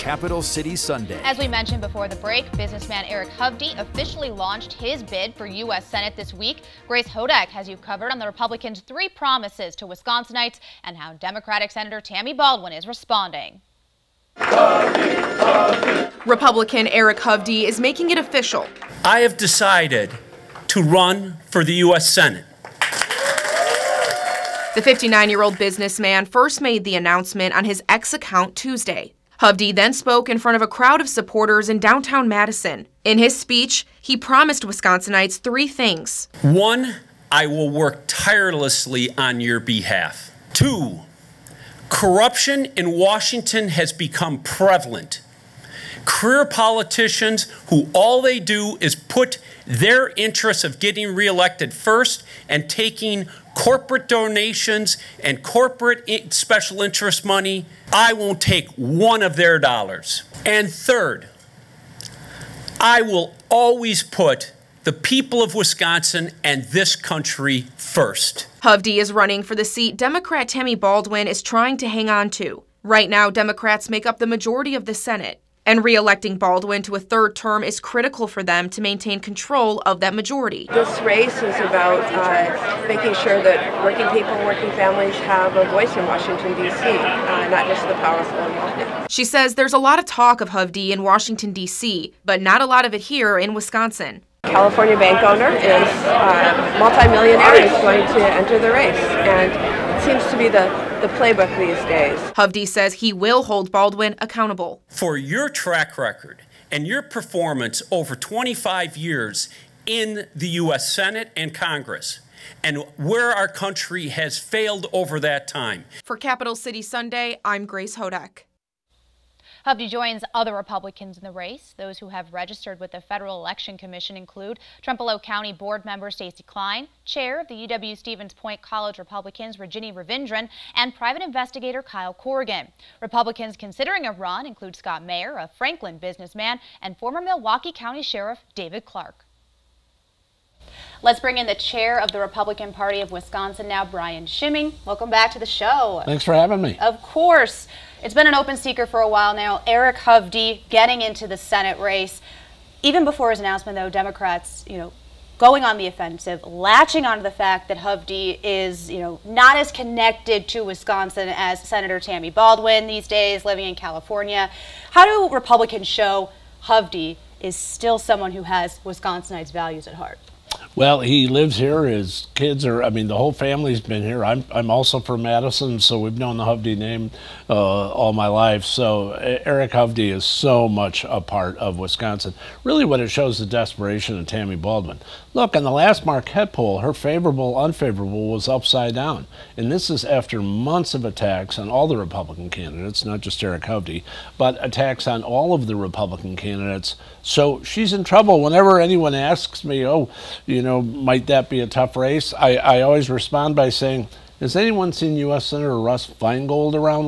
Capital City Sunday. As we mentioned before the break, businessman Eric Hovde officially launched his bid for U.S. Senate this week. Grace Hovde has you covered on the Republicans' 3 promises to Wisconsinites and how Democratic Senator Tammy Baldwin is responding. Republican Eric Hovde is making it official. I have decided to run for the U.S. Senate. The 59-year-old businessman first made the announcement on his X account Tuesday. Hovde then spoke in front of a crowd of supporters in downtown Madison. In his speech, he promised Wisconsinites 3 things. 1, I will work tirelessly on your behalf. 2, corruption in Washington has become prevalent. Career politicians who all they do is put their interests of getting reelected first and taking corporate donations and corporate special interest money, I won't take one of their dollars. And 3rd, I will always put the people of Wisconsin and this country first. Hovde is running for the seat Democrat Tammy Baldwin is trying to hang on to. Right now, Democrats make up the majority of the Senate, and re-electing Baldwin to a 3rd term is critical for them to maintain control of that majority. This race is about making sure that working people and working families have a voice in Washington, D.C., not just the powerful and wealthy. She says there's a lot of talk of Hovde in Washington, D.C., but not a lot of it here in Wisconsin. California bank owner is multimillionaire is going to enter the race, and it seems to be the playbook these days. Hovde says he will hold Baldwin accountable. For your track record and your performance over 25 years in the U.S. Senate and Congress, and where our country has failed over that time. For Capital City Sunday, I'm Grace Hovde. Hovde joins other Republicans in the race. Those who have registered with the Federal Election Commission include Trempealeau County Board Member Stacey Klein, Chair of the UW-Stevens Point College Republicans Regina Ravindran, and private investigator Kyle Corrigan. Republicans considering a run include Scott Mayer, a Franklin businessman, and former Milwaukee County Sheriff David Clark. Let's bring in the chair of the Republican Party of Wisconsin now, Brian Schimming. Welcome back to the show. Thanks for having me. Of course. It's been an open secret for a while now. Eric Hovde getting into the Senate race. Even before his announcement, though, Democrats, going on the offensive, latching onto the fact that Hovde is, not as connected to Wisconsin as Senator Tammy Baldwin these days, living in California. How do Republicans show Hovde is still someone who has Wisconsinites' values at heart? Well, he lives here. His kids are, the whole family's been here. I'm also from Madison, so we've known the Hovde name all my life. So Eric Hovde is so much a part of Wisconsin. Really what it shows the desperation of Tammy Baldwin. Look, in the last Marquette poll, her favorable, unfavorable was upside down. And this is after months of attacks on all the Republican candidates, not just Eric Hovde, but attacks on all of the Republican candidates. So she's in trouble. Whenever anyone asks me, might that be a tough race? I always respond by saying, has anyone seen U.S. Senator Russ Feingold around?